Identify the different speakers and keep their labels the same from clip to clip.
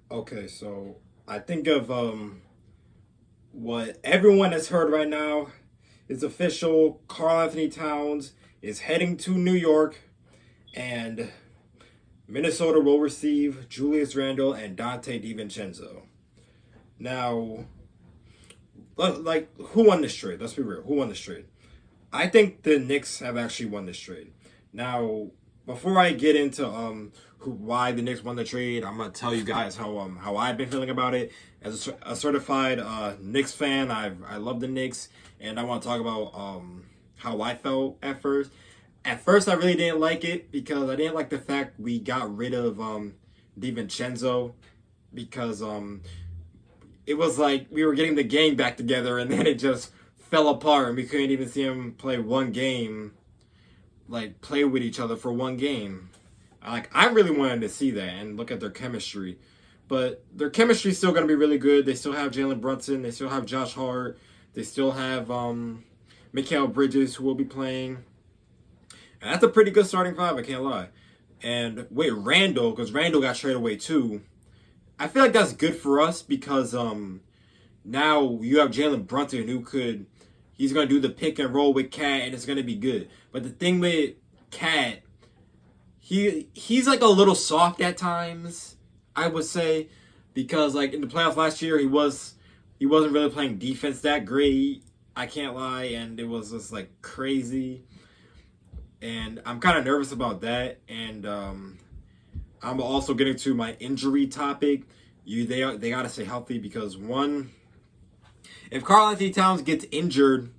Speaker 1: Okay, so I think of what everyone has heard right now is official. Karl Anthony Towns is heading to New York, and Minnesota will receive Julius Randle and Donte divencenzo. Now, like, who won this trade? Let's be real. Who won this trade? I think the Knicks have actually won this trade. Now, before I get into why the Knicks won the trade, I'm gonna tell you guys how I've been feeling about it. As a certified Knicks fan, I love the Knicks, and I want to talk about how I felt at first. At first, I really didn't like it because I didn't like the fact we got rid of DiVincenzo because it was like we were getting the game back together, and then it just fell apart, and we couldn't even see him play one game, like play with each other for one game. Like, I really wanted to see that and look at their chemistry, but their chemistry is still going to be really good. They still have Jalen Brunson, they still have Josh Hart, they still have Mikal Bridges, who will be playing, and that's a pretty good starting five. I can't lie. And with Randall, because Randall got traded away too, I feel like that's good for us because now you have Jalen Brunson he's going to do the pick and roll with Cat, and it's going to be good. But the thing with Cat, he's like a little soft at times, I would say, because like in the playoffs last year, he wasn't really playing defense that great. I can't lie, and it was just like crazy. And I'm kind of nervous about that. And I'm also getting to my injury topic. They got to stay healthy because one, if Karl Anthony Towns gets injured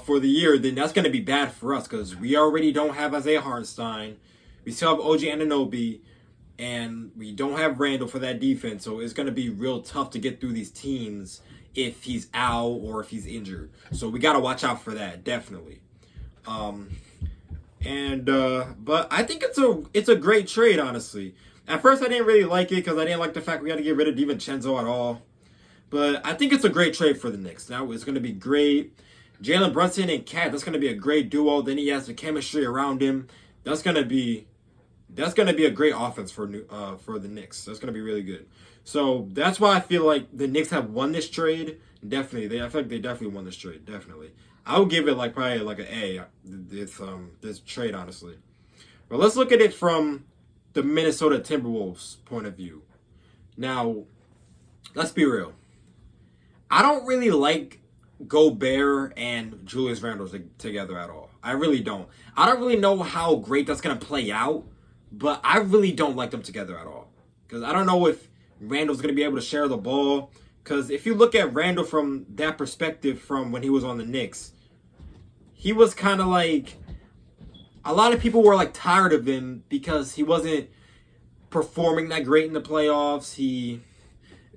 Speaker 1: for the year, then that's going to be bad for us because we already don't have Isaiah Hartenstein. We still have OG Anunoby, and we don't have Randall for that defense. So it's going to be real tough to get through these teams if he's out or if he's injured. So we got to watch out for that, definitely. But I think it's a great trade, honestly. At first, I didn't really like it because I didn't like the fact we got to get rid of DiVincenzo at all. But I think it's a great trade for the Knicks. Now it's going to be great. Jalen Brunson and Cat, that's going to be a great duo. Then he has the chemistry around him. That's going to be a great offense for the Knicks. That's going to be really good. So that's why I feel like the Knicks have won this trade. Definitely, I feel like they definitely won this trade. Definitely, I would give it like probably like an A. This trade, honestly. But let's look at it from the Minnesota Timberwolves point of view. Now, let's be real. I don't really like Gobert and Julius Randle together at all. I really don't. I don't really know how great that's going to play out, but I really don't like them together at all. Because I don't know if Randle's going to be able to share the ball. Because if you look at Randle from that perspective from when he was on the Knicks, he was kind of like, a lot of people were like tired of him because he wasn't performing that great in the playoffs. He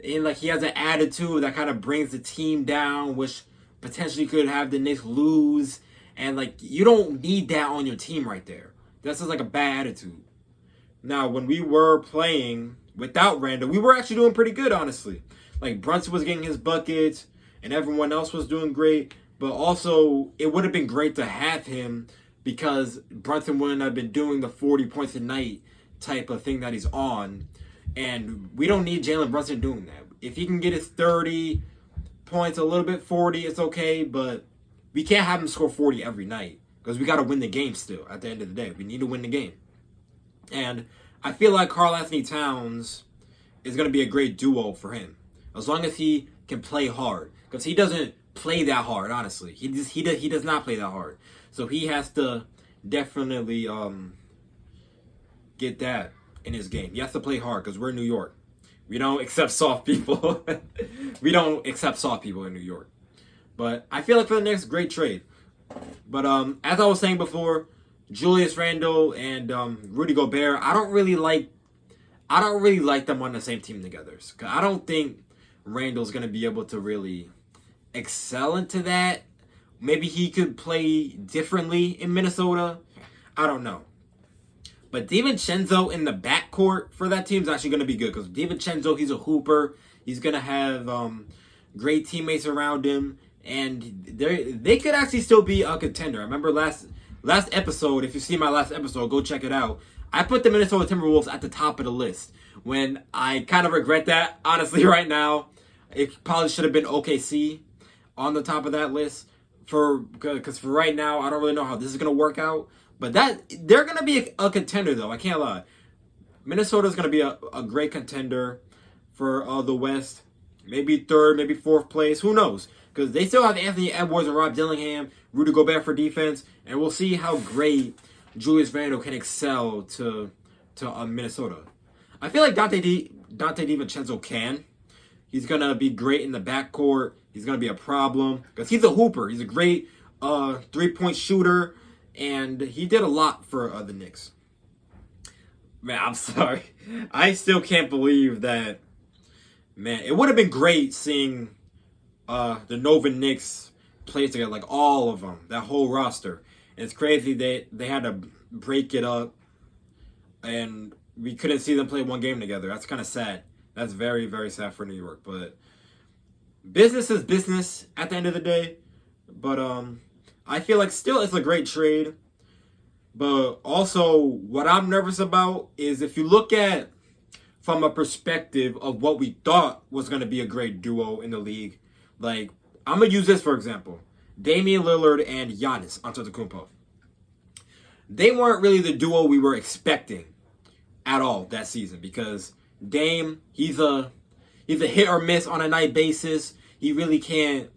Speaker 1: has an attitude that kind of brings the team down, which potentially could have the Knicks lose. And like, you don't need that on your team right there. That's just like a bad attitude. Now, when we were playing without Randall, we were actually doing pretty good, honestly. Like, Brunson was getting his buckets, and everyone else was doing great. But also, it would have been great to have him because Brunson wouldn't have been doing the 40 points a night type of thing that he's on. And we don't need Jalen Brunson doing that. If he can get his 30 points, a little bit 40, it's okay. But we can't have him score 40 every night because we got to win the game still at the end of the day. We need to win the game. And I feel like Karl Anthony Towns is going to be a great duo for him. As long as he can play hard. Because he doesn't play that hard, honestly. He does not play that hard. So he has to definitely get that in his game. He has to play hard because we're in New York. We don't accept soft people. We don't accept soft people in New York. But I feel like for the next great trade. But as I was saying before, Julius Randle and Rudy Gobert, I don't really like them on the same team together. Cause I don't think Randle's going to be able to really excel into that. Maybe he could play differently in Minnesota. I don't know. But DiVincenzo in the backcourt for that team is actually going to be good. Because DiVincenzo, he's a hooper. He's going to have great teammates around him. And they could actually still be a contender. I remember last episode, if you see my last episode, go check it out. I put the Minnesota Timberwolves at the top of the list. when I kind of regret that, honestly, right now. It probably should have been OKC on the top of that list because for right now, I don't really know how this is going to work out. But they're going to be a contender, though. I can't lie. Minnesota's going to be a great contender for the West. Maybe third, maybe fourth place. Who knows? Because they still have Anthony Edwards and Rob Dillingham, Rudy Gobert for defense. And we'll see how great Julius Randle can excel to Minnesota. I feel like Donte DiVincenzo can. He's going to be great in the backcourt. He's going to be a problem. Because he's a hooper. He's a great three-point shooter. And he did a lot for the Knicks. Man, I'm sorry. I still can't believe that. Man, it would have been great seeing the Nova Knicks play together. Like all of them. That whole roster. And it's crazy they had to break it up. And we couldn't see them play one game together. That's kind of sad. That's very, very sad for New York. But business is business at the end of the day. But I feel like still it's a great trade. But also what I'm nervous about is if you look at from a perspective of what we thought was going to be a great duo in the league. Like, I'm going to use this for example. Damian Lillard and Giannis Antetokounmpo. They weren't really the duo we were expecting at all that season because Dame, he's a hit or miss on a night basis. He really can't.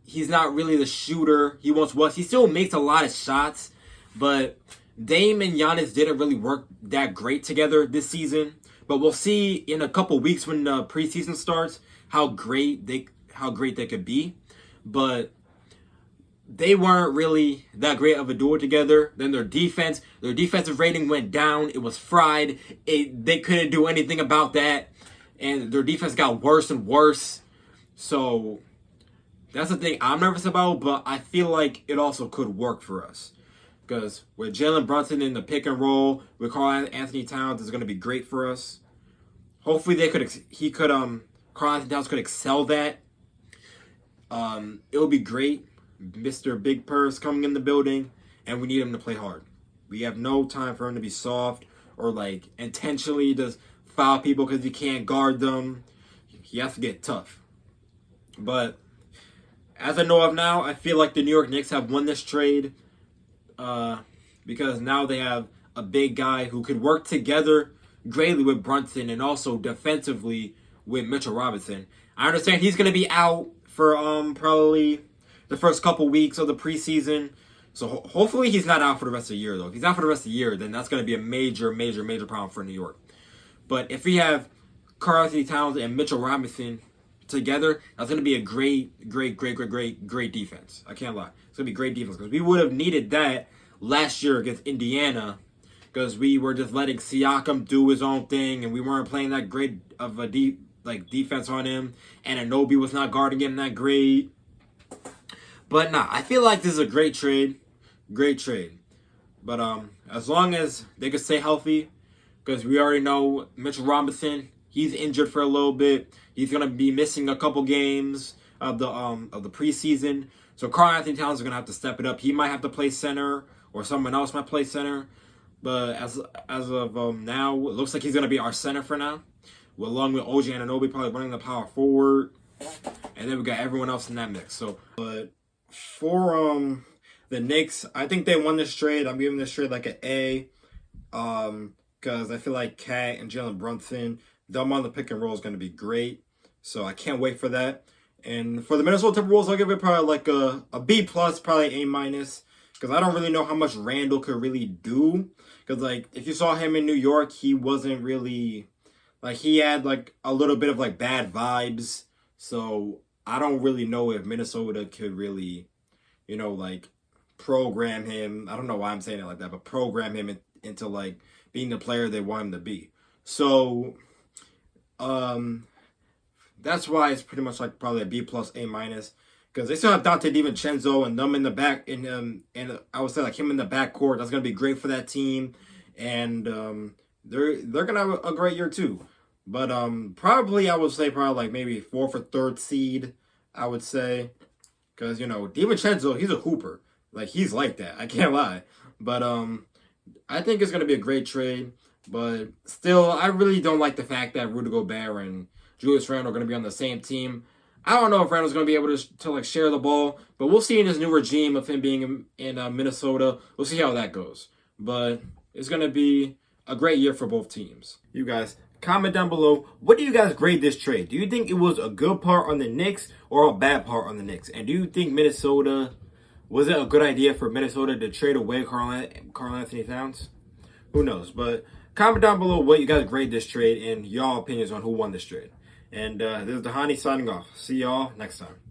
Speaker 1: He's not really the shooter he once was. He still makes a lot of shots, but Dame and Giannis didn't really work that great together this season. But we'll see in a couple weeks when the preseason starts how great they could be. But they weren't really that great of a duo together. Then their defensive rating went down. It was fried. They couldn't do anything about that. And their defense got worse and worse. So that's the thing I'm nervous about, but I feel like it also could work for us. Because with Jalen Brunson in the pick and roll, with Karl Anthony Towns is going to be great for us. Hopefully Karl Anthony Towns could excel that. It'll be great. Mr. Big Purse coming in the building, and we need him to play hard. We have no time for him to be soft or like intentionally just foul people because he can't guard them. He has to get tough. But as I know of now, I feel like the New York Knicks have won this trade because now they have a big guy who could work together greatly with Brunson and also defensively with Mitchell Robinson. I understand he's going to be out for probably the first couple weeks of the preseason. So hopefully he's not out for the rest of the year, though. If he's out for the rest of the year, then that's going to be a major, major, major problem for New York. But if we have Karl Anthony Towns and Mitchell Robinson together, that's going to be a great defense. I can't lie. It's going to be great defense because we would have needed that last year against Indiana because we were just letting Siakam do his own thing and we weren't playing that great of a defense on him. And Anunoby was not guarding him that great. But nah, I feel like this is a great trade. Great trade. But as long as they can stay healthy, because we already know Mitchell Robinson, he's injured for a little bit. He's gonna be missing a couple games of the preseason. So Karl Anthony Towns is gonna have to step it up. He might have to play center, or someone else might play center. But as of now, it looks like he's gonna be our center for now, along with OG Anunoby probably running the power forward, and then we got everyone else in that mix. So, but for the Knicks, I think they won this trade. I'm giving this trade like an A, because I feel like Cat and Jalen Brunson, them on the pick and roll is going to be great. So I can't wait for that. And for the Minnesota Timberwolves, I'll give it probably like a B plus, probably A minus, because I don't really know how much Randle could really do. Because like if you saw him in New York, he wasn't really like he had like a little bit of like bad vibes. So I don't really know if Minnesota could really, like program him. I don't know why I'm saying it like that, but program him into like being the player they want him to be. So, that's why it's pretty much like probably a B plus, A minus, because they still have Donte DiVincenzo and them in the back, and I would say like him in the backcourt. That's gonna be great for that team, and they're gonna have a great year too. But probably I would say probably like maybe 4th or 3rd seed, I would say. Because, DiVincenzo, he's a hooper. Like, he's like that. I can't lie. But I think it's going to be a great trade. But still, I really don't like the fact that Rudy Gobert and Julius Randle are going to be on the same team. I don't know if Randle's going to be able to like share the ball, but we'll see in his new regime of him being in Minnesota. We'll see how that goes. But it's going to be a great year for both teams. You guys, comment down below. What do you guys grade this trade? Do you think it was a good part on the Knicks or a bad part on the Knicks? And do you think was it a good idea for Minnesota to trade away Karl Anthony Towns? Who knows? But comment down below what you guys grade this trade and y'all opinions on who won this trade. And this is Dahani signing off. See y'all next time.